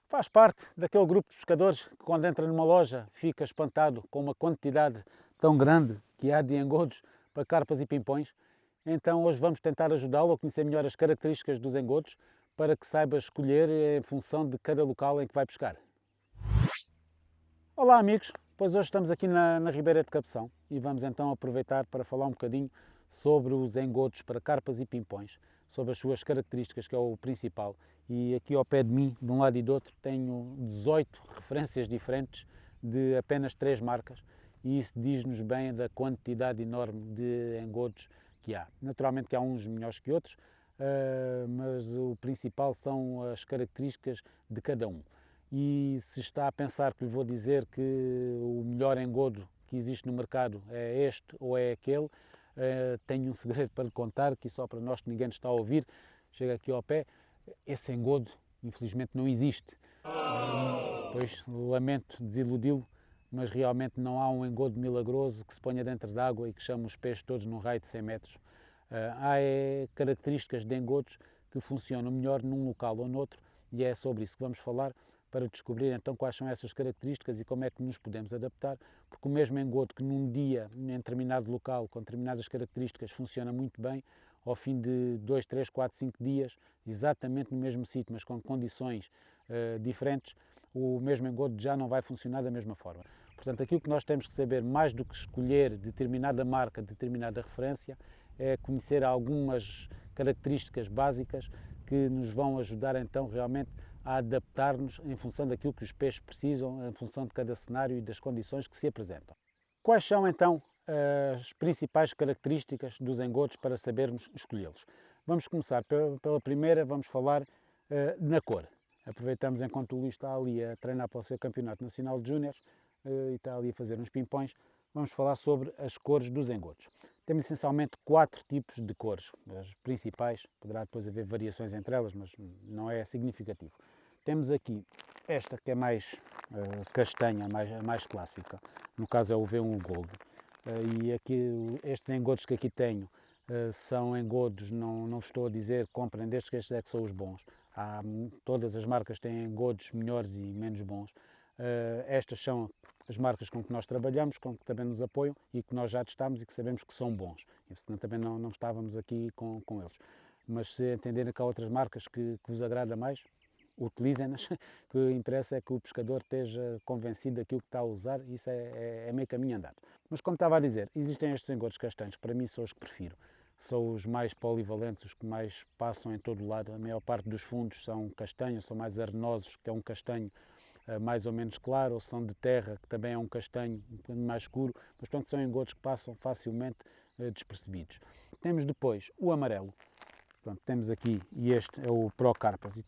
Faz parte daquele grupo de pescadores que quando entra numa loja fica espantado com uma quantidade tão grande que há de engodos para carpas e pimpões. Então hoje vamos tentar ajudá-lo a conhecer melhor as características dos engodos para que saiba escolher em função de cada local em que vai pescar. Olá amigos, pois hoje estamos aqui na Ribeira de Cabeção e vamos então aproveitar para falar um bocadinho sobre os engodos para carpas e pimpões, sobre as suas características, que é o principal. E aqui ao pé de mim, de um lado e do outro, tenho 18 referências diferentes de apenas 3 marcas e isso diz-nos bem da quantidade enorme de engodos que há. Naturalmente que há uns melhores que outros, mas o principal são as características de cada um. E se está a pensar que lhe vou dizer que o melhor engodo que existe no mercado é este ou é aquele, tenho um segredo para lhe contar, que só para nós que ninguém está a ouvir, chega aqui ao pé, esse engodo infelizmente não existe. Pois lamento desiludi-lo, mas realmente não há um engodo milagroso que se ponha dentro d'água e que chame os peixes todos num raio de 100 metros. Há características de engodos que funcionam melhor num local ou noutro e é sobre isso que vamos falar, para descobrir então quais são essas características e como é que nos podemos adaptar, porque o mesmo engodo que num dia, em determinado local, com determinadas características, funciona muito bem, ao fim de 2, 3, 4, 5 dias, exatamente no mesmo sítio, mas com condições diferentes, o mesmo engodo já não vai funcionar da mesma forma. Portanto, aquilo que nós temos que saber, mais do que escolher determinada marca, determinada referência, é conhecer algumas características básicas que nos vão ajudar então realmente a adaptar-nos em função daquilo que os peixes precisam, em função de cada cenário e das condições que se apresentam. Quais são então as principais características dos engodos para sabermos escolhê-los? Vamos começar pela primeira, vamos falar na cor. Aproveitamos enquanto o Luís está ali a treinar para o seu campeonato nacional de júniores e está ali a fazer uns pimpões, vamos falar sobre as cores dos engodos. Temos essencialmente 4 tipos de cores, as principais, poderá depois haver variações entre elas, mas não é significativo. Temos aqui esta que é mais castanha, mais clássica, no caso é o V1 Gold. E aqui, estes engodos que aqui tenho são engodos, não estou a dizer comprem destes que estes é que são os bons. Todas as marcas têm engodos melhores e menos bons. Estas são as marcas com que nós trabalhamos, com que também nos apoiam e que nós já testámos e que sabemos que são bons. E senão também não estávamos aqui com eles. Mas se entenderem que há outras marcas que vos agrada mais, utilizem-nas. O que interessa é que o pescador esteja convencido daquilo que está a usar e isso é meio caminho andado. Mas como estava a dizer, existem estes engodos castanhos, que para mim são os que prefiro. São os mais polivalentes, os que mais passam em todo o lado. A maior parte dos fundos são castanhos, são mais arenosos, que é um castanho mais ou menos claro, ou são de terra, que também é um castanho um bocadinho mais escuro, mas portanto são engodos que passam facilmente despercebidos. Temos depois o amarelo. Pronto, temos aqui, e este é o Pro Carpas, e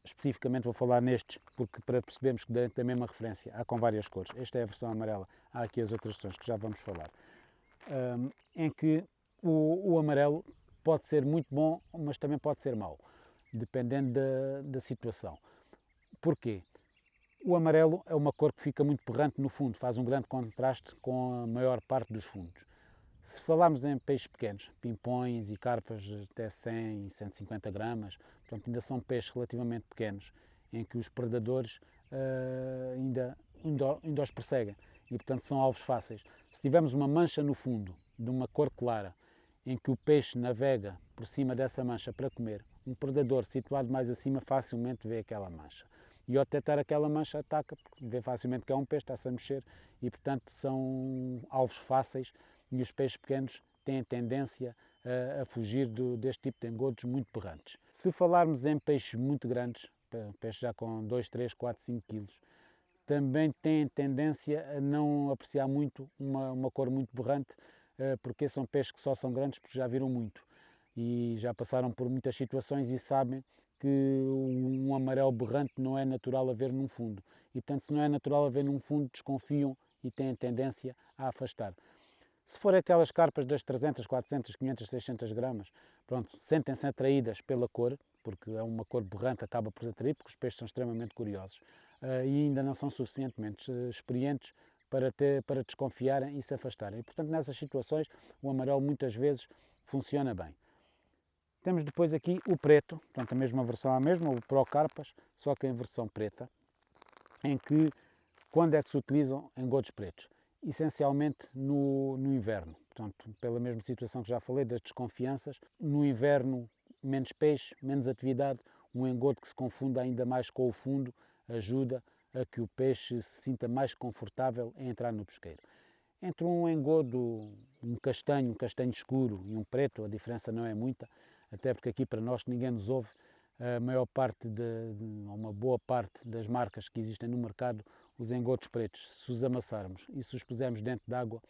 especificamente vou falar nestes, porque para percebermos que dentro da mesma referência há com várias cores. Esta é a versão amarela, há aqui as outras versões que já vamos falar. Em que o amarelo pode ser muito bom, mas também pode ser mau, dependendo da situação. Porquê? O amarelo é uma cor que fica muito berrante no fundo, faz um grande contraste com a maior parte dos fundos. Se falarmos em peixes pequenos, pimpões e carpas até 100 e 150 gramas, portanto ainda são peixes relativamente pequenos, em que os predadores ainda os perseguem e portanto são alvos fáceis. Se tivermos uma mancha no fundo, de uma cor clara, em que o peixe navega por cima dessa mancha para comer, um predador situado mais acima facilmente vê aquela mancha. E ao detectar aquela mancha ataca, porque vê facilmente que é um peixe, está-se a mexer e portanto são alvos fáceis e os peixes pequenos têm tendência a fugir deste tipo de engodos muito berrantes. Se falarmos em peixes muito grandes, peixes já com 2, 3, 4, 5 quilos, também têm tendência a não apreciar muito uma cor muito berrante, porque são peixes que só são grandes porque já viram muito e já passaram por muitas situações e sabem que um amarelo berrante não é natural a ver num fundo. E portanto, se não é natural a ver num fundo, desconfiam e têm tendência a afastar. Se for aquelas carpas das 300, 400, 500, 600 gramas, pronto, sentem-se atraídas pela cor, porque é uma cor berrante, acaba por atrair, porque os peixes são extremamente curiosos e ainda não são suficientemente experientes para desconfiarem e se afastarem. E, portanto, nessas situações, o amarelo muitas vezes funciona bem. Temos depois aqui o preto, portanto a mesma versão, a mesma, o Pro Carpas, só que em versão preta, em que, quando é que se utilizam engodos pretos? Essencialmente no inverno, portanto, pela mesma situação que já falei, das desconfianças, no inverno menos peixe, menos atividade, um engodo que se confunda ainda mais com o fundo ajuda a que o peixe se sinta mais confortável em entrar no pesqueiro. Entre um engodo, um castanho escuro e um preto, a diferença não é muita, até porque aqui para nós que ninguém nos ouve, a maior parte, uma boa parte das marcas que existem no mercado, os engodos pretos, se os amassarmos e se os pusermos dentro de água,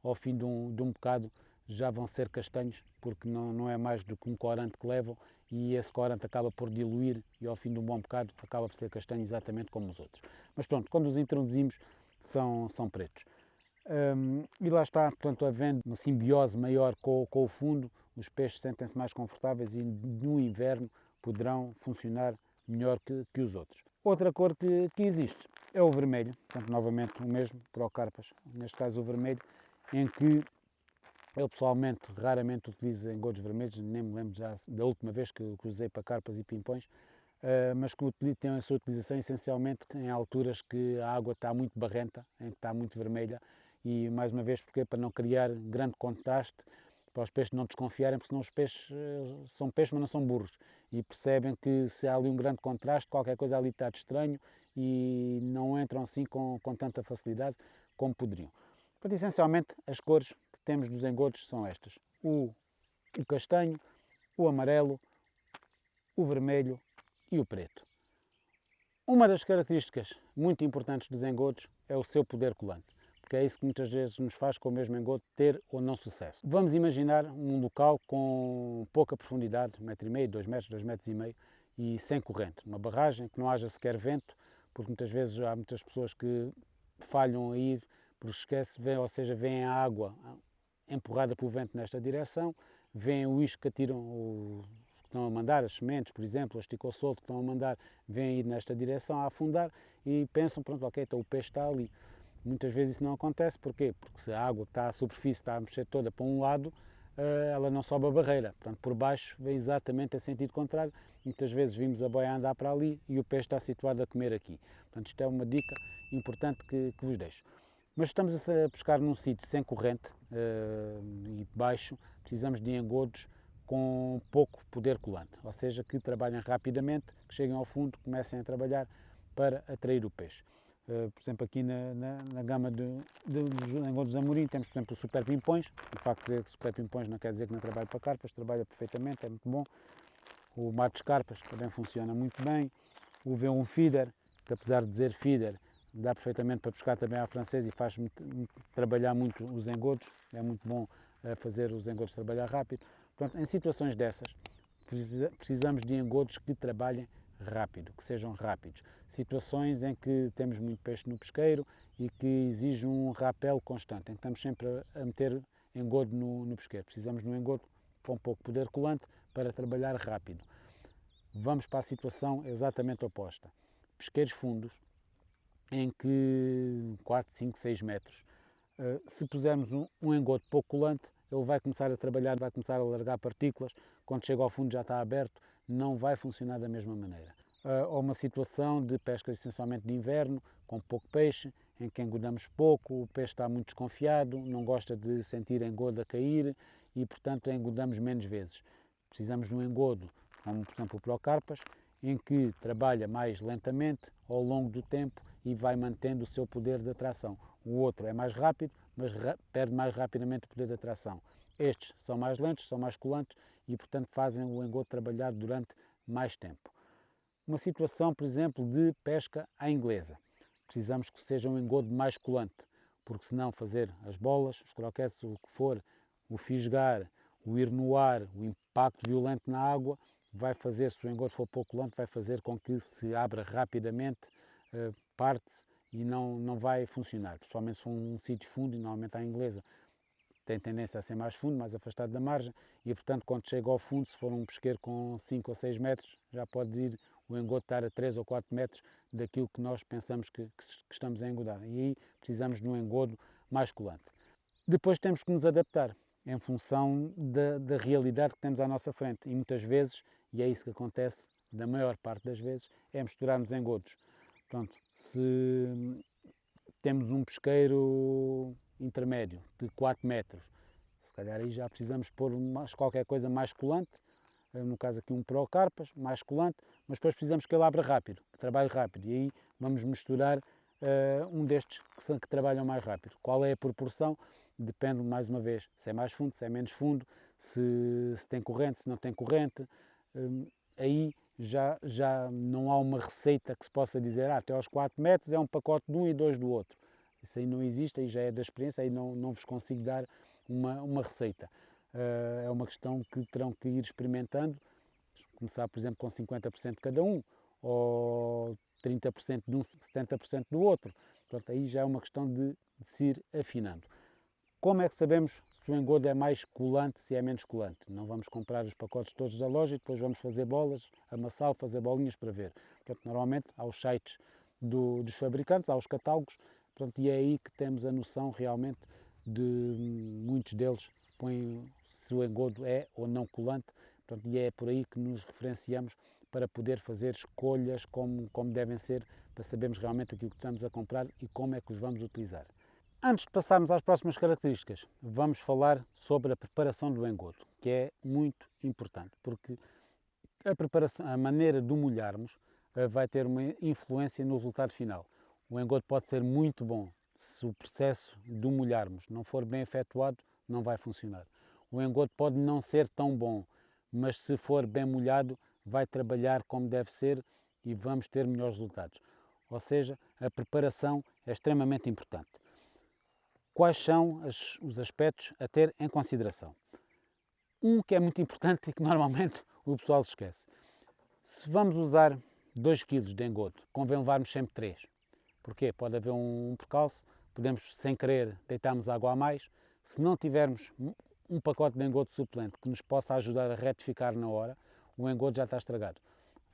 ao fim de um bocado já vão ser castanhos, porque não é mais do que um corante que levam e esse corante acaba por diluir e ao fim de um bom bocado acaba por ser castanho exatamente como os outros. Mas pronto, quando os introduzimos são pretos. E lá está, portanto, havendo uma simbiose maior com o fundo, os peixes sentem-se mais confortáveis e no inverno poderão funcionar melhor que os outros. Outra cor que existe é o vermelho, portanto, novamente o mesmo para o carpas, neste caso o vermelho, em que eu pessoalmente raramente utilizo engodos vermelhos, nem me lembro já da última vez que usei para carpas e pimpões, mas que tem a sua utilização essencialmente em alturas que a água está muito barrenta, em que está muito vermelha, e mais uma vez porque para não criar grande contraste, para os peixes não desconfiarem, porque senão os peixes são peixes, mas não são burros, e percebem que se há ali um grande contraste, qualquer coisa ali está de estranho e não entram assim com tanta facilidade como poderiam. Portanto, essencialmente, as cores que temos dos engodos são estas: o castanho, o amarelo, o vermelho e o preto. Uma das características muito importantes dos engodos é o seu poder colante, porque é isso que muitas vezes nos faz com o mesmo engodo ter ou não sucesso. Vamos imaginar um local com pouca profundidade, 1,5 m, 2 metros, 2,5 m e sem corrente, uma barragem que não haja sequer vento, porque muitas vezes há muitas pessoas que falham a ir porque esquece, ou seja, vêem a água empurrada pelo vento nesta direção, vêem o isco que atiram os que estão a mandar, as sementes, por exemplo, as ticossolto que estão a mandar, vêm ir nesta direção a afundar e pensam, pronto, ok, então o peixe está ali. Muitas vezes isso não acontece, porquê? Porque se a água que está à superfície está a mexer toda para um lado, ela não sobe a barreira, portanto por baixo vem exatamente em sentido contrário, muitas vezes vimos a boia andar para ali e o peixe está situado a comer aqui. Portanto isto é uma dica importante que vos deixo. Mas estamos a pescar num sítio sem corrente e baixo, precisamos de engodos com pouco poder colante, ou seja, que trabalhem rapidamente, que cheguem ao fundo, comecem a trabalhar para atrair o peixe. Por exemplo, aqui na gama dos engodos Amorim temos, por exemplo, o Super Pimpões. O facto de dizer que Super Pimpões não quer dizer que não trabalha para carpas, trabalha perfeitamente, é muito bom. O Matos Carpas também funciona muito bem. O V1 Feeder, que apesar de dizer feeder, dá perfeitamente para pescar também à francesa e faz trabalhar muito os engodos, é muito bom fazer os engodos trabalhar rápido. Portanto, em situações dessas, precisamos de engodos que trabalhem rápido, que sejam rápidos. Situações em que temos muito peixe no pesqueiro e que exige um rapel constante, em que estamos sempre a meter engodo no pesqueiro. Precisamos de um engodo com pouco poder colante para trabalhar rápido. Vamos para a situação exatamente oposta. Pesqueiros fundos, em que 4, 5, 6 metros, se pusermos um engodo pouco colante, ele vai começar a trabalhar, vai começar a largar partículas, quando chega ao fundo já está aberto, não vai funcionar da mesma maneira. Ou uma situação de pesca essencialmente de inverno, com pouco peixe, em que engodamos pouco, o peixe está muito desconfiado, não gosta de sentir engodo a cair e, portanto, engodamos menos vezes. Precisamos de um engodo, como por exemplo o Procarpas, em que trabalha mais lentamente ao longo do tempo e vai mantendo o seu poder de atração. O outro é mais rápido, mas perde mais rapidamente o poder de atração. Estes são mais lentos, são mais colantes e, portanto, fazem o engodo trabalhar durante mais tempo. Uma situação, por exemplo, de pesca à inglesa. Precisamos que seja um engodo mais colante, porque senão fazer as bolas, os croquetes, o que for, o fisgar, o ir no ar, o impacto violento na água, vai fazer, se o engodo for pouco colante, vai fazer com que se abra rapidamente, parte-se e não vai funcionar. Principalmente se for um sítio fundo, e normalmente à inglesa tem tendência a ser mais fundo, mais afastado da margem, e portanto quando chega ao fundo, se for um pesqueiro com 5 ou 6 metros, já pode ir o engodo estar a 3 ou 4 metros daquilo que nós pensamos que estamos a engodar. E aí precisamos de um engodo mais colante. Depois temos que nos adaptar. em função da realidade que temos à nossa frente. E muitas vezes, e é isso que acontece da maior parte das vezes, é misturar-nos engodos. Portanto, se temos um pesqueiro intermédio de 4 metros, se calhar aí já precisamos pôr qualquer coisa mais colante, no caso aqui um Procarpas, mais colante, mas depois precisamos que ele abra rápido, que trabalhe rápido, e aí vamos misturar um destes que trabalham mais rápido. Qual é a proporção? Depende, mais uma vez, se é mais fundo, se é menos fundo, se tem corrente, se não tem corrente. Aí já não há uma receita que se possa dizer até aos 4 metros é um pacote de um e 2 do outro. Isso aí não existe, aí já é da experiência, aí não vos consigo dar uma receita. É uma questão que terão que ir experimentando, começar, por exemplo, com 50% de cada um, ou 30% de um, 70% do outro. Portanto, aí já é uma questão de se ir afinando. Como é que sabemos se o engodo é mais colante, se é menos colante? Não vamos comprar os pacotes todos da loja e depois vamos fazer bolas, amassá-lo, fazer bolinhas para ver. Portanto, normalmente há os sites dos fabricantes, há os catálogos, portanto, e é aí que temos a noção realmente de muitos deles põem se o engodo é ou não colante, portanto, e é por aí que nos referenciamos para poder fazer escolhas como devem ser, para sabermos realmente aquilo que estamos a comprar e como é que os vamos utilizar. Antes de passarmos às próximas características, vamos falar sobre a preparação do engodo, que é muito importante, porque a preparação, a maneira de o molharmos vai ter uma influência no resultado final. O engodo pode ser muito bom, se o processo de o molharmos não for bem efetuado, não vai funcionar. O engodo pode não ser tão bom, mas se for bem molhado, vai trabalhar como deve ser e vamos ter melhores resultados. Ou seja, a preparação é extremamente importante. Quais são os aspectos a ter em consideração? Um que é muito importante e que normalmente o pessoal se esquece. Se vamos usar 2 kg de engodo, convém levarmos sempre 3. Porquê? Pode haver um percalço, podemos sem querer deitarmos água a mais. Se não tivermos um pacote de engodo suplente que nos possa ajudar a retificar na hora, o engodo já está estragado.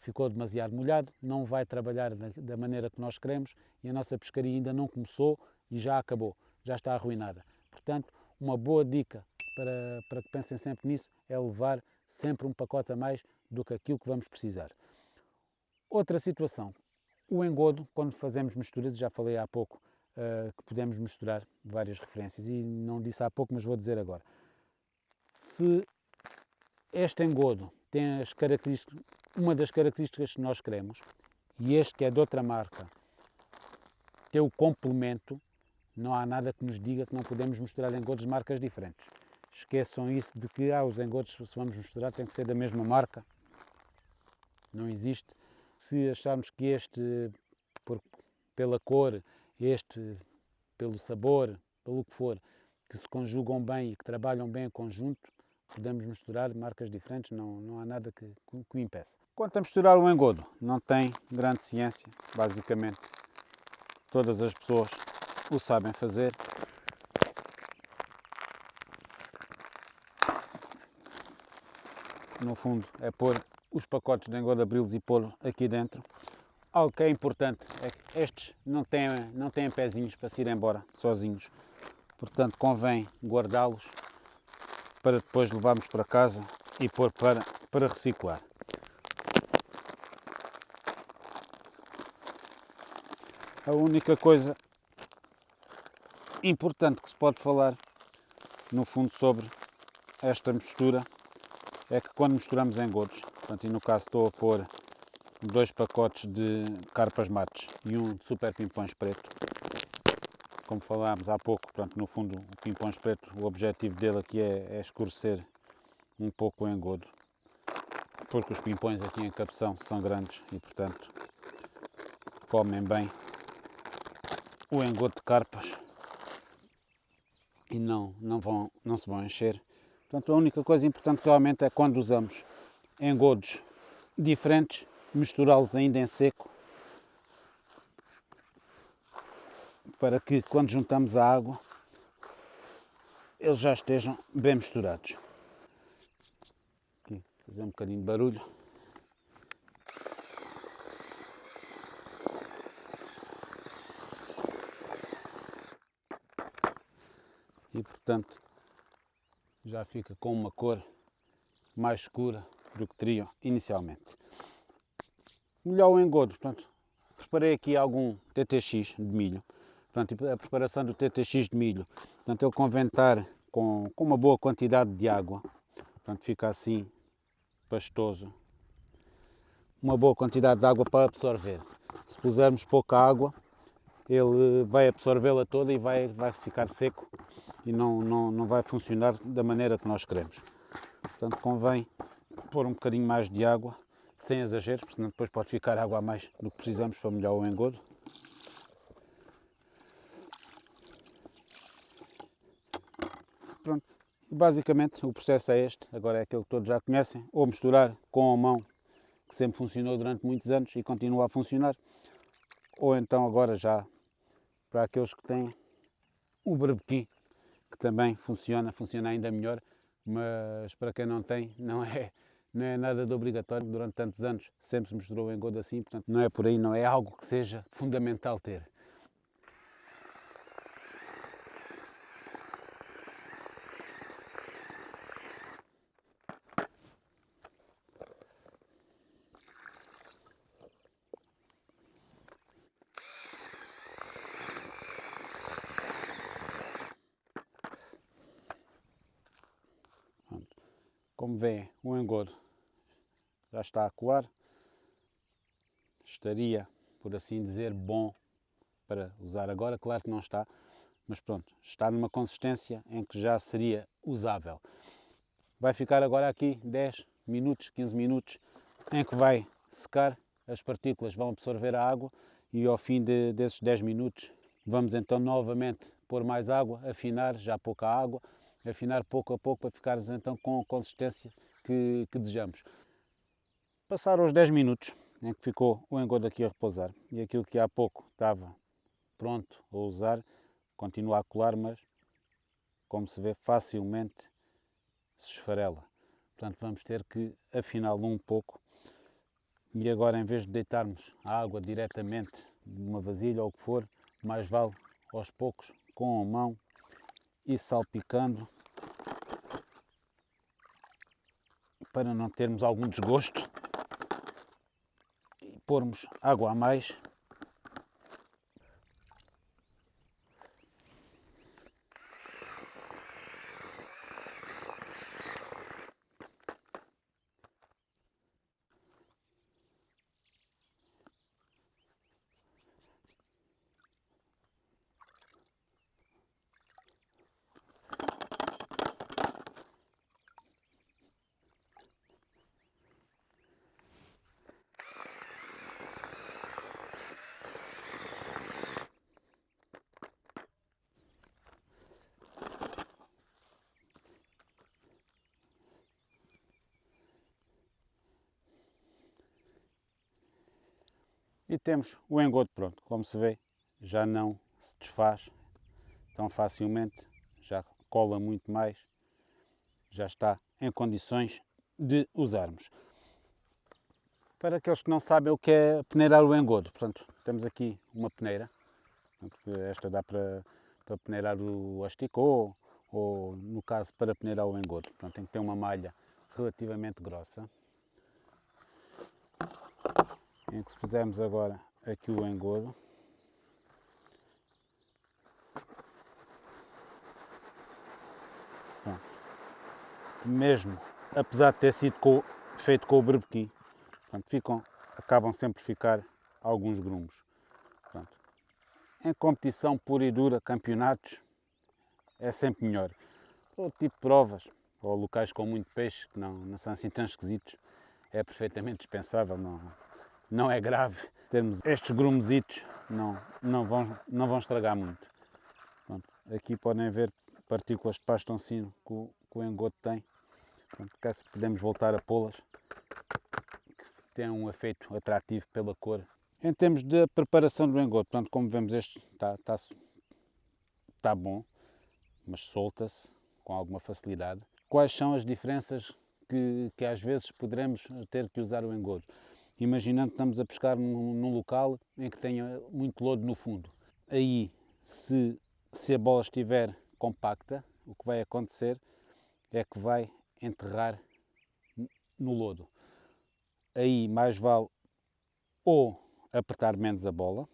Ficou demasiado molhado, não vai trabalhar da maneira que nós queremos e a nossa pescaria ainda não começou e já acabou, já está arruinada. Portanto, uma boa dica para que pensem sempre nisso é levar sempre um pacote a mais do que aquilo que vamos precisar. Outra situação, o engodo, quando fazemos misturas, já falei há pouco que podemos misturar várias referências e não disse há pouco, mas vou dizer agora. Se este engodo tem uma das características que nós queremos e este que é de outra marca tem o complemento, não há nada que nos diga que não podemos misturar engodos de marcas diferentes. Esqueçam isso de que os engodos, se vamos misturar, tem que ser da mesma marca. Não existe. Se acharmos que este, pela cor, este pelo sabor, pelo que for, que se conjugam bem e que trabalham bem em conjunto, podemos misturar marcas diferentes, não há nada que o impeça. Quanto a misturar o engodo, não tem grande ciência, basicamente. Todas as pessoas o sabem fazer. No fundo, é pôr os pacotes de engodo, abri-los e pô-los aqui dentro. Algo que é importante é que estes não têm pezinhos para se ir embora sozinhos. Portanto, convém guardá-los para depois levarmos para casa e pôr para reciclar. A única coisa importante que se pode falar, no fundo, sobre esta mistura é que quando misturamos engodos, portanto, e no caso estou a pôr 2 pacotes de carpas mates e um de super pimpões preto, como falámos há pouco, portanto, no fundo o pimpões preto, o objetivo dele aqui é escurecer um pouco o engodo, porque os pimpões aqui em Capção são grandes e, portanto, comem bem o engodo de carpas e não se vão encher. Portanto, a única coisa importante realmente é quando usamos engodos diferentes, misturá-los ainda em seco, para que quando juntamos a água eles já estejam bem misturados. Aqui, fazer um bocadinho de barulho. E portanto, já fica com uma cor mais escura do que teria inicialmente. Molhar o engodo, portanto, preparei aqui algum TTX de milho. Portanto, a preparação do TTX de milho, portanto, ele convém estar com uma boa quantidade de água, portanto, fica assim pastoso. Uma boa quantidade de água para absorver. Se pusermos pouca água, ele vai absorvê-la toda e vai ficar seco e não vai funcionar da maneira que nós queremos. Portanto, convém pôr um bocadinho mais de água, sem exageros, porque senão depois pode ficar água a mais do que precisamos para molhar o engodo. Pronto, basicamente o processo é este, agora é aquele que todos já conhecem, ou misturar com a mão, que sempre funcionou durante muitos anos e continua a funcionar, ou então agora já para aqueles que têm o berbequim, que também funciona ainda melhor, mas para quem não tem, não é nada de obrigatório. Durante tantos anos sempre se misturou o engodo assim, portanto não é por aí, não é algo que seja fundamental ter. Como vêem, o engodo já está a colar, estaria, por assim dizer, bom para usar agora. Claro que não está, mas pronto, está numa consistência em que já seria usável. Vai ficar agora aqui 10 minutos, 15 minutos, em que vai secar, as partículas vão absorver a água e ao fim desses 10 minutos vamos então novamente pôr mais água, afinar já pouca água, afinar pouco a pouco para ficarmos então com a consistência que desejamos. Passaram os 10 minutos em que ficou o engodo aqui a repousar e aquilo que há pouco estava pronto a usar continua a colar, mas como se vê facilmente se esfarela. Portanto vamos ter que afiná-lo um pouco e agora em vez de deitarmos a água diretamente numa vasilha ou o que for, mais vale aos poucos com a mão e salpicando para não termos algum desgosto e pormos água a mais. E temos o engodo pronto. Como se vê, já não se desfaz tão facilmente, já cola muito mais, já está em condições de usarmos. Para aqueles que não sabem o que é peneirar o engodo, portanto, temos aqui uma peneira, esta dá para peneirar o asticô ou, no caso, para peneirar o engodo. Portanto, tem que ter uma malha relativamente grossa. Em que se pusermos agora aqui o engodo, pronto, mesmo apesar de ter sido feito com o berbequim, portanto, acabam sempre por ficar alguns grumos. Pronto. Em competição pura e dura, campeonatos, é sempre melhor. Outro tipo de provas, ou locais com muito peixe, que não são assim tão esquisitos, é perfeitamente dispensável, não é grave. Termos estes grumositos não vão estragar muito. Pronto, aqui podem ver partículas de pastoncino que o engodo tem. Pronto, podemos voltar a pô-las, que tem um efeito atrativo pela cor. Em termos de preparação do engodo, portanto, como vemos, este está bom, mas solta-se com alguma facilidade. Quais são as diferenças que às vezes poderemos ter que usar o engodo? Imaginando que estamos a pescar num local em que tenha muito lodo no fundo. Aí, se a bola estiver compacta, o que vai acontecer é que vai enterrar no lodo. Aí mais vale ou apertar menos a bola,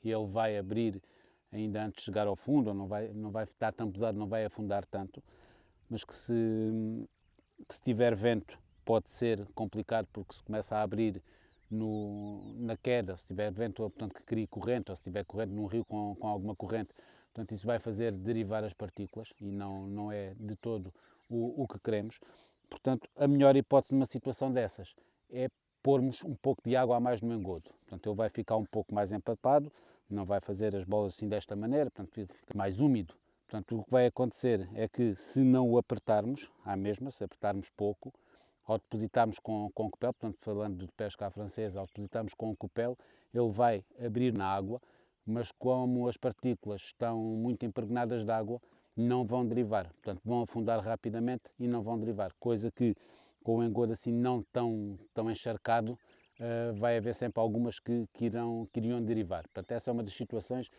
e ele vai abrir ainda antes de chegar ao fundo, ou não vai estar tão pesado, não vai afundar tanto, mas que se tiver vento pode ser complicado, porque se começa a abrir na queda, se tiver vento, portanto, que crie corrente, ou se tiver corrente num rio com alguma corrente, portanto, isso vai fazer derivar as partículas e não é de todo o que queremos. Portanto, a melhor hipótese numa situação dessas é pormos um pouco de água a mais no engodo. Portanto, ele vai ficar um pouco mais empapado, não vai fazer as bolas assim desta maneira, portanto, fica mais úmido. Portanto, o que vai acontecer é que, se não o apertarmos, à mesma, se apertarmos pouco, ao depositarmos com copel, portanto, falando de pesca à francesa, ao depositarmos com copel, ele vai abrir na água, mas como as partículas estão muito impregnadas de água, não vão derivar. Portanto, vão afundar rapidamente e não vão derivar. Coisa que, com o engodo assim não tão encharcado, vai haver sempre algumas que iriam derivar. Portanto, essa é uma das situações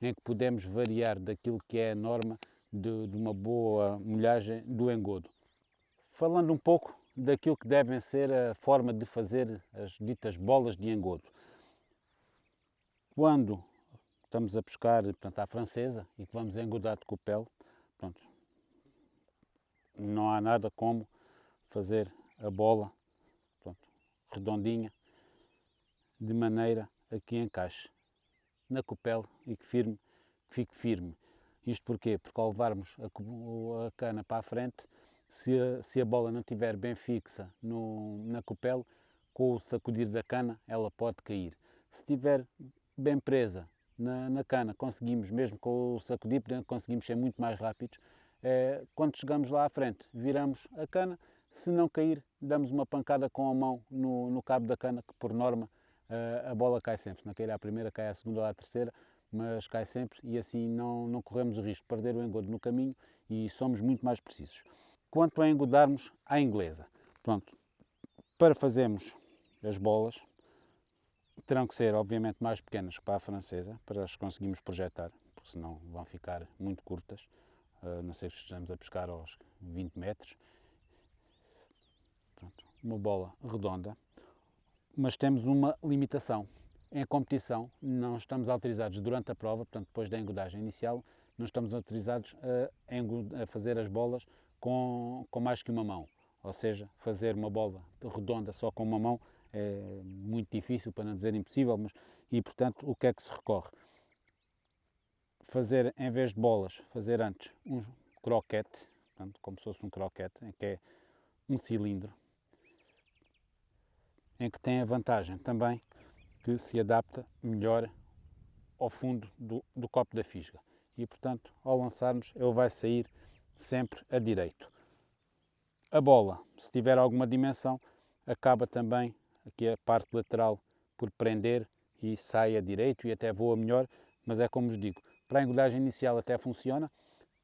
em que podemos variar daquilo que é a norma de uma boa molhagem do engodo. Falando um pouco daquilo que devem ser a forma de fazer as ditas bolas de engodo. Quando estamos a pescar, portanto, à francesa e que vamos engodar de copel, pronto, não há nada como fazer a bola, pronto, redondinha, de maneira a que encaixe na copel e que fique firme. Isto porquê? Porque ao levarmos a cana para a frente, se a bola não estiver bem fixa na copel, com o sacudir da cana ela pode cair. Se estiver bem presa na cana, conseguimos, mesmo com o sacudir, conseguimos ser muito mais rápidos. Quando chegamos lá à frente, viramos a cana, se não cair, damos uma pancada com a mão no cabo da cana, que por norma a bola cai sempre. Se não cair à primeira, cai à segunda ou à terceira, mas cai sempre e assim não corremos o risco de perder o engodo no caminho e somos muito mais precisos. Quanto a engodarmos à inglesa, pronto, para fazermos as bolas, terão que ser obviamente mais pequenas que para a francesa, para as conseguirmos projetar, porque senão vão ficar muito curtas, a não ser que estejamos a pescar aos 20 metros. Pronto, uma bola redonda, mas temos uma limitação. Em competição, não estamos autorizados durante a prova, portanto, depois da engodagem inicial, não estamos autorizados a fazer as bolas com mais que uma mão. Ou seja, fazer uma bola redonda só com uma mão é muito difícil, para não dizer impossível, e portanto, o que é que se recorre? Fazer, em vez de bolas, fazer antes um croquete, portanto, como se fosse um croquete, em que é um cilindro, em que tem a vantagem também que se adapta melhor ao fundo do copo da fisga. E, portanto, ao lançarmos, ele vai sair sempre a direito. A bola, se tiver alguma dimensão, acaba também aqui a parte lateral por prender e sai a direito e até voa melhor, mas é como vos digo, para a engodagem inicial até funciona,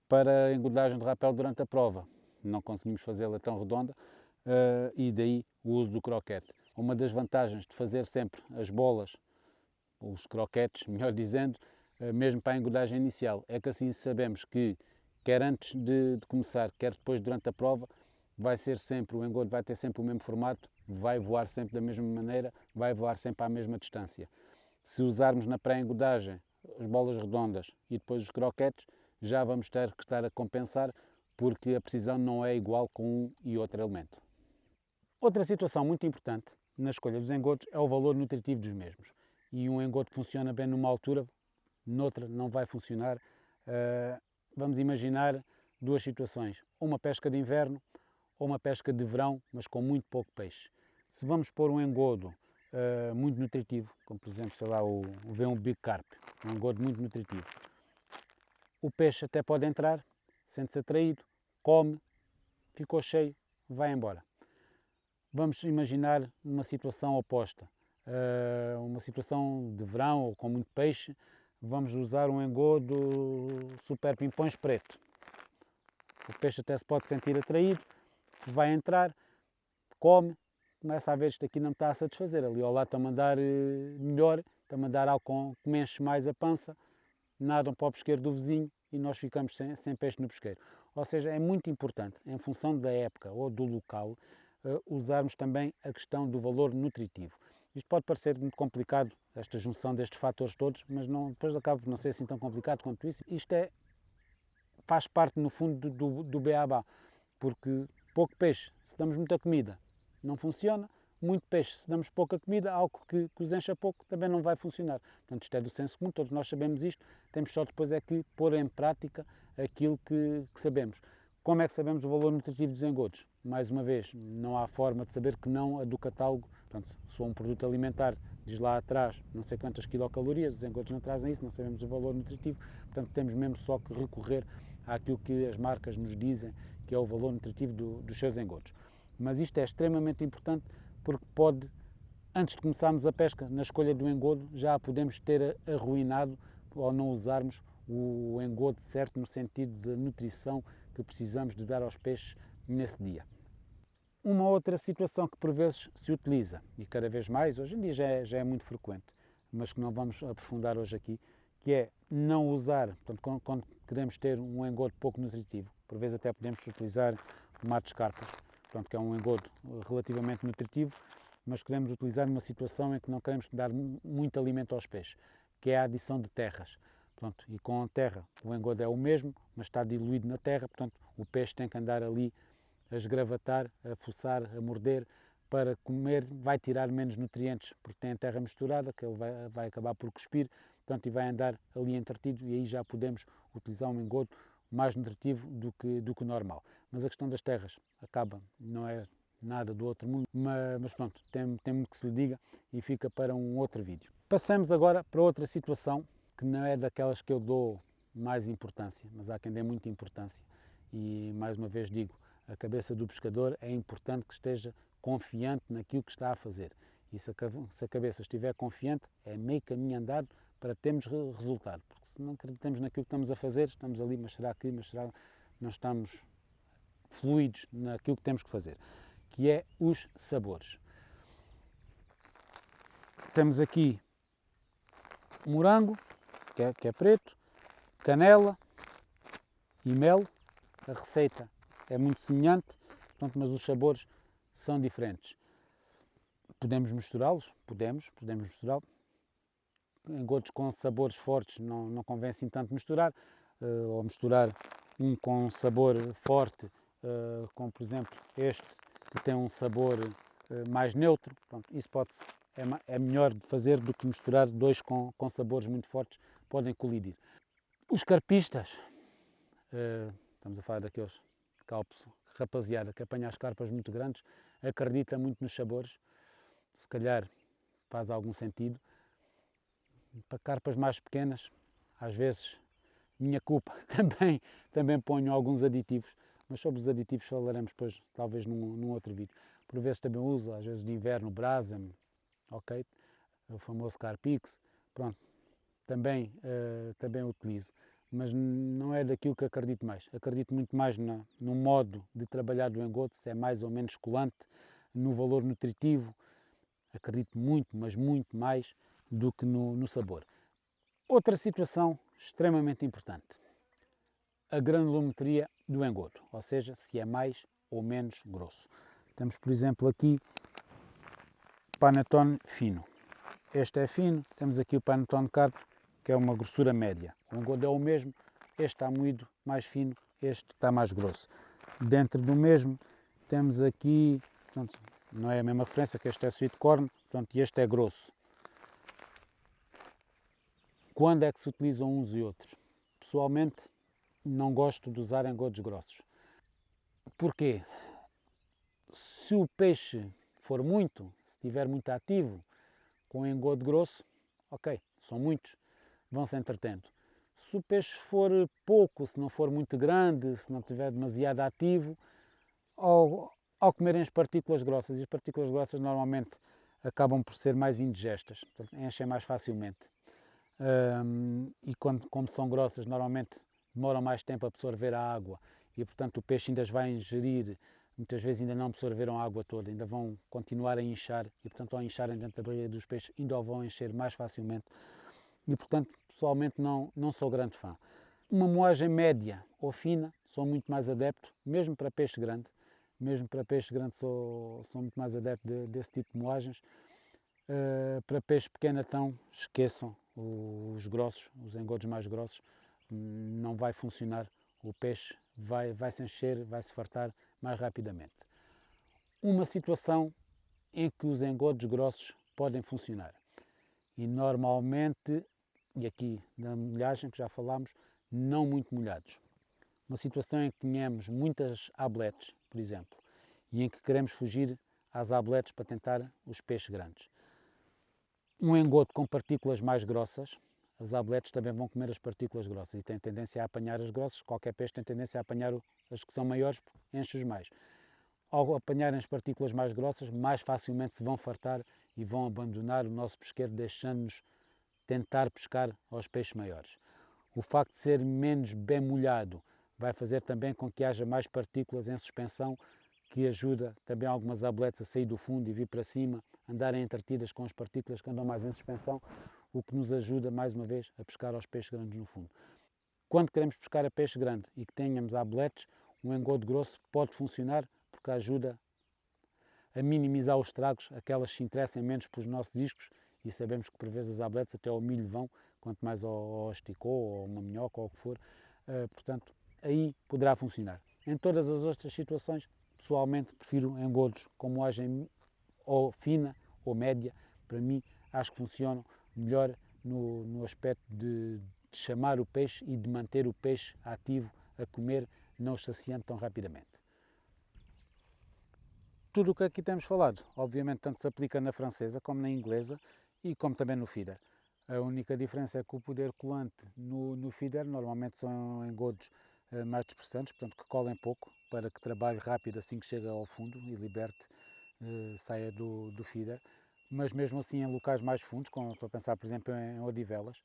para a engodagem de rapel durante a prova não conseguimos fazê-la tão redonda e daí o uso do croquete. Uma das vantagens de fazer sempre as bolas, os croquetes, melhor dizendo, mesmo para a engodagem inicial, é que assim sabemos que, quer antes de começar, quer depois durante a prova, vai ser sempre, o engodo vai ter sempre o mesmo formato, vai voar sempre da mesma maneira, vai voar sempre à mesma distância. Se usarmos na pré-engodagem as bolas redondas e depois os croquetes, já vamos ter que estar a compensar, porque a precisão não é igual com um e outro elemento. Outra situação muito importante na escolha dos engodos é o valor nutritivo dos mesmos. E um engodo funciona bem numa altura, noutra não vai funcionar. Vamos imaginar duas situações, uma pesca de inverno ou uma pesca de verão, mas com muito pouco peixe. Se vamos pôr um engodo muito nutritivo, como por exemplo, sei lá, o V1 Big Carp, um engodo muito nutritivo, o peixe até pode entrar, sente-se atraído, come, ficou cheio, vai embora. Vamos imaginar uma situação oposta, uma situação de verão ou com muito peixe, vamos usar um engodo super pimpões preto. O peixe até se pode sentir atraído, vai entrar, come, começa a ver isto aqui não me está a satisfazer, ali ao lado está a mandar melhor, está a mandar algo que me enche mais a pança, nadam para o pesqueiro do vizinho e nós ficamos sem peixe no pesqueiro. Ou seja, é muito importante, em função da época ou do local, usarmos também a questão do valor nutritivo. Isto pode parecer muito complicado, esta junção destes fatores todos, mas não, depois acaba por não ser assim tão complicado quanto isso. Faz parte, no fundo, do beabá, porque pouco peixe, se damos muita comida, não funciona. Muito peixe, se damos pouca comida, algo que os encha pouco, também não vai funcionar. Portanto, isto é do senso comum, todos nós sabemos isto, temos só depois é que pôr em prática aquilo que sabemos. Como é que sabemos o valor nutritivo dos engodos? Mais uma vez, não há forma de saber que não a do catálogo. Portanto, se for um produto alimentar, diz lá atrás não sei quantas quilocalorias, os engodos não trazem isso, não sabemos o valor nutritivo, portanto temos mesmo só que recorrer àquilo que as marcas nos dizem que é o valor nutritivo dos seus engodos. Mas isto é extremamente importante porque pode, antes de começarmos a pesca, na escolha do engodo, já podemos ter arruinado ao não usarmos o engodo certo no sentido de nutrição que precisamos de dar aos peixes nesse dia. Uma outra situação que por vezes se utiliza, e cada vez mais, hoje em dia já é muito frequente, mas que não vamos aprofundar hoje aqui, que é não usar, portanto, quando queremos ter um engodo pouco nutritivo, por vezes até podemos utilizar o mato de carpas, portanto, que é um engodo relativamente nutritivo, mas queremos utilizar numa situação em que não queremos dar muito alimento aos peixes, que é a adição de terras. Pronto, e com a terra o engodo é o mesmo, mas está diluído na terra, portanto o peixe tem que andar ali a esgravatar, a fuçar, a morder, para comer, vai tirar menos nutrientes, porque tem a terra misturada, que ele vai acabar por cuspir, portanto, e vai andar ali entretido, e aí já podemos utilizar um engodo mais nutritivo do que o normal. Mas a questão das terras acaba, não é nada do outro mundo, mas pronto, tem que se lhe diga e fica para um outro vídeo. Passamos agora para outra situação, que não é daquelas que eu dou mais importância, mas há quem dê muita importância, e mais uma vez digo, a cabeça do pescador é importante que esteja confiante naquilo que está a fazer. E se a cabeça estiver confiante, é meio caminho andado para termos resultado. Porque se não acreditamos naquilo que estamos a fazer, estamos ali, mas será que, não estamos fluidos naquilo que temos que fazer. Que é os sabores. Temos aqui morango, que é preto, canela e mel. A receita é muito semelhante, portanto, mas os sabores são diferentes. Podemos misturá-los? Podemos misturá-los. Engodos com sabores fortes não convém assim tanto misturar, ou misturar um com sabor forte, como por exemplo este, que tem um sabor mais neutro. Pronto, isso é melhor de fazer do que misturar dois com sabores muito fortes, podem colidir. Os carpistas, estamos a falar daqueles calpos, rapaziada que apanha as carpas muito grandes, acredita muito nos sabores, se calhar faz algum sentido. Para carpas mais pequenas, às vezes, minha culpa, também ponho alguns aditivos, mas sobre os aditivos falaremos depois, talvez num outro vídeo. Por vezes também uso, às vezes de inverno, Brasem, ok? O famoso Carpix, pronto, também utilizo, mas não é daquilo que acredito mais. Acredito muito mais no modo de trabalhar do engodo, se é mais ou menos colante, no valor nutritivo, acredito muito, mas muito mais do que no sabor. Outra situação extremamente importante, a granulometria do engodo, ou seja, se é mais ou menos grosso. Temos, por exemplo, aqui Panettone fino. Este é fino, temos aqui o Panettone Carp, que é uma grossura média. O engodo é o mesmo, este está moído mais fino, este está mais grosso. Dentro do mesmo temos aqui, portanto, não é a mesma referência, que este é sweet corn, portanto, e este é grosso. Quando é que se utilizam uns e outros? Pessoalmente, não gosto de usar engodos grossos. Porquê? Se o peixe for muito, se estiver muito ativo, com engodo grosso, ok, são muitos, vão-se entretendo. Se o peixe for pouco, se não for muito grande, se não estiver demasiado ativo, ao comerem as partículas grossas, e as partículas grossas normalmente acabam por ser mais indigestas, portanto, enchem mais facilmente. E como são grossas, normalmente demoram mais tempo a absorver a água e, portanto, o peixe ainda as vai ingerir, muitas vezes ainda não absorveram a água toda, ainda vão continuar a inchar e, portanto, ao incharem dentro da barriga dos peixes, ainda o vão encher mais facilmente e, portanto, pessoalmente não sou grande fã. Uma moagem média ou fina, sou muito mais adepto, mesmo para peixe grande. Mesmo para peixe grande sou muito mais adepto desse tipo de moagens. Para peixe pequeno, então, esqueçam os grossos, os engodos mais grossos, não vai funcionar. O peixe vai se encher, vai se fartar mais rapidamente. Uma situação em que os engodos grossos podem funcionar, e normalmente, e aqui na molhagem que já falámos, não muito molhados. Uma situação em que tenhamos muitas abletes, por exemplo, e em que queremos fugir às abletes para tentar os peixes grandes. Um engodo com partículas mais grossas, as abletes também vão comer as partículas grossas e têm tendência a apanhar as grossas. Qualquer peixe tem tendência a apanhar as que são maiores, enche-os mais. Ao apanharem as partículas mais grossas, mais facilmente se vão fartar e vão abandonar o nosso pesqueiro, deixando-nos tentar pescar aos peixes maiores. O facto de ser menos bem molhado vai fazer também com que haja mais partículas em suspensão, que ajuda também algumas abletes a sair do fundo e vir para cima, andarem entretidas com as partículas que andam mais em suspensão, o que nos ajuda, mais uma vez, a pescar aos peixes grandes no fundo. Quando queremos pescar a peixe grande e que tenhamos abletes, um engodo grosso pode funcionar porque ajuda a minimizar os estragos, aquelas que se interessem menos pelos nossos iscos, e sabemos que por vezes as abletes até ao milho vão, quanto mais ao esticô, ou uma minhoca, ou o que for, portanto, aí poderá funcionar. Em todas as outras situações, pessoalmente prefiro engodos com moagem ou fina ou média. Para mim, acho que funcionam melhor no aspecto de chamar o peixe e de manter o peixe ativo a comer, não os saciando tão rapidamente. Tudo o que aqui temos falado, obviamente, tanto se aplica na francesa como na inglesa e como também no feeder. A única diferença é que o poder colante no feeder normalmente são engodos mais dispersantes, portanto que colhem pouco, para que trabalhe rápido assim que chega ao fundo e liberte, saia do feeder. Mas mesmo assim em locais mais fundos, como estou a pensar por exemplo em Odivelas,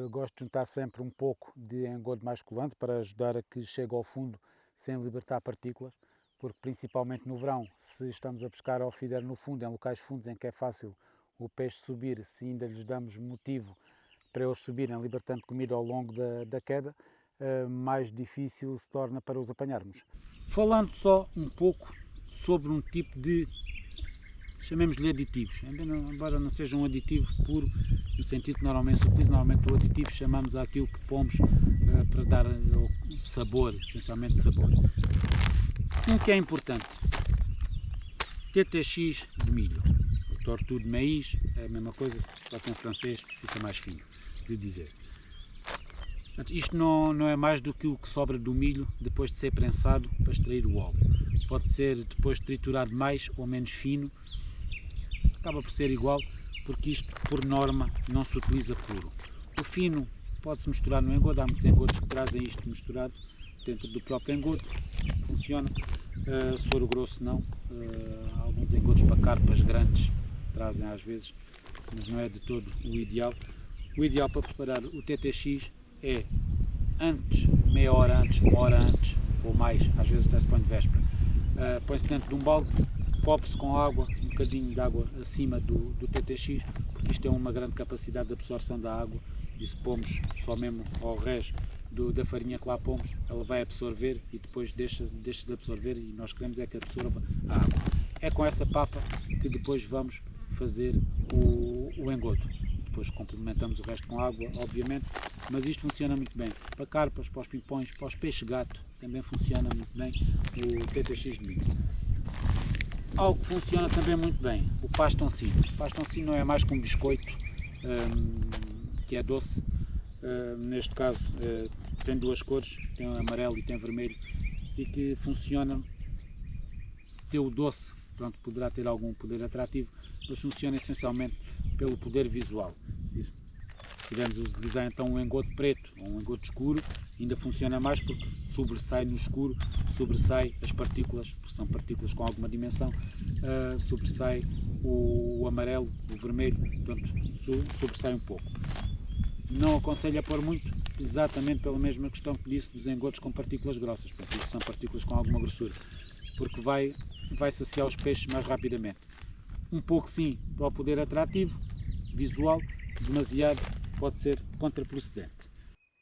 gosto de juntar sempre um pouco de engodo mais colante para ajudar a que chegue ao fundo sem libertar partículas, porque principalmente no verão, se estamos a pescar ao feeder no fundo, em locais fundos em que é fácil o peixe subir, se ainda lhes damos motivo para eles subirem libertando comida ao longo da queda, mais difícil se torna para os apanharmos. Falando só um pouco sobre um tipo de, chamemos-lhe aditivos, embora não seja um aditivo puro, no sentido que normalmente se utiliza, normalmente o aditivo chamamos àquilo que pomos para dar sabor, essencialmente sabor. Um que é importante, TTX de milho, o tortu de maíz é a mesma coisa, só que em francês fica mais fino de dizer. Isto não é mais do que o que sobra do milho depois de ser prensado para extrair o óleo. Pode ser depois triturado mais ou menos fino, acaba por ser igual, porque isto por norma não se utiliza puro. O fino pode-se misturar no engodo, há muitos engodos que trazem isto misturado dentro do próprio engodo, funciona. Se for o grosso não, alguns engodos para carpas grandes trazem às vezes, mas não é de todo o ideal. O ideal para preparar o TTX é antes, meia hora antes, uma hora antes ou mais, às vezes até se põe de véspera. Põe-se dentro de um balde, cobre-se com água, um bocadinho de água acima do TTX, porque isto tem uma grande capacidade de absorção da água e se pomos só mesmo ao rés da farinha que lá pomos, ela vai absorver e depois deixa de absorver e nós queremos é que absorva a água. É com essa papa que depois vamos fazer o engodo. Depois complementamos o resto com água, obviamente, mas isto funciona muito bem. Para carpas, para os pimpões, para os peixes-gato, também funciona muito bem o TTX de milho. Algo que funciona também muito bem, o pastoncino. O pastoncino não é mais que um biscoito, que é doce. Neste caso tem duas cores, tem amarelo e tem vermelho, e que funciona, tem o doce, pronto, poderá ter algum poder atrativo, mas funciona essencialmente pelo poder visual. Se tivermos a utilizar então um engodo preto ou um engodo escuro, ainda funciona mais porque sobressai no escuro, sobressai as partículas, porque são partículas com alguma dimensão, sobressai o amarelo, o vermelho, portanto sobressai um pouco. Não aconselho a pôr muito, exatamente pela mesma questão que disse dos engodos com partículas grossas, porque isto são partículas com alguma grossura, porque vai saciar os peixes mais rapidamente. Um pouco sim para o poder atrativo, visual, demasiado pode ser contraproducente.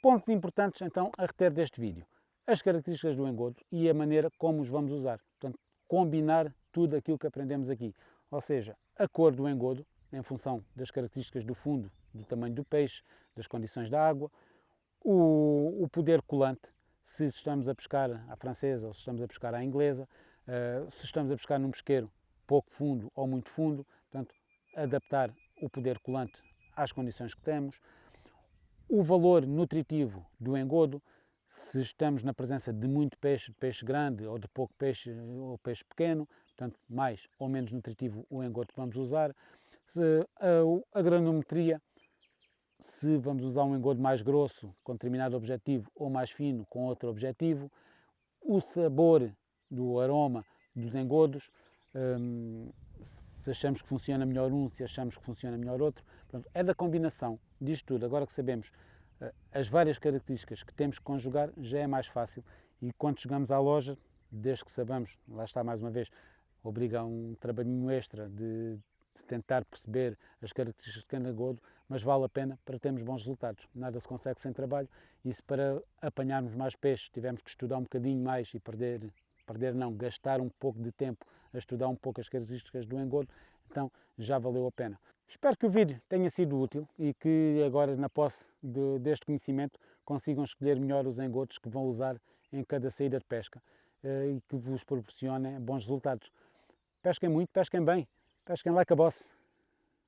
Pontos importantes então a reter deste vídeo: as características do engodo e a maneira como os vamos usar. Portanto, combinar tudo aquilo que aprendemos aqui, ou seja, a cor do engodo em função das características do fundo, do tamanho do peixe, das condições da água, o poder colante, se estamos a pescar à francesa ou se estamos a pescar à inglesa, se estamos a pescar num pesqueiro pouco fundo ou muito fundo, portanto, adaptar o poder colante às condições que temos, o valor nutritivo do engodo, se estamos na presença de muito peixe, de peixe grande ou de pouco peixe ou peixe pequeno, portanto, mais ou menos nutritivo o engodo que vamos usar, a granometria, se vamos usar um engodo mais grosso com determinado objetivo ou mais fino com outro objetivo, o sabor do aroma dos engodos, se achamos que funciona melhor um, se achamos que funciona melhor outro. Portanto, é da combinação disto tudo. Agora que sabemos as várias características que temos que conjugar, já é mais fácil. E quando chegamos à loja, desde que sabemos, lá está mais uma vez, obriga a um trabalhinho extra de tentar perceber as características de cada engodo, mas vale a pena para termos bons resultados. Nada se consegue sem trabalho, e se para apanharmos mais peixes tivermos que estudar um bocadinho mais e gastar um pouco de tempo a estudar um pouco as características do engodo, então já valeu a pena. Espero que o vídeo tenha sido útil e que agora, na posse deste conhecimento, consigam escolher melhor os engodos que vão usar em cada saída de pesca e que vos proporcionem bons resultados. Pesquem muito, pesquem bem, pesquem like a boss.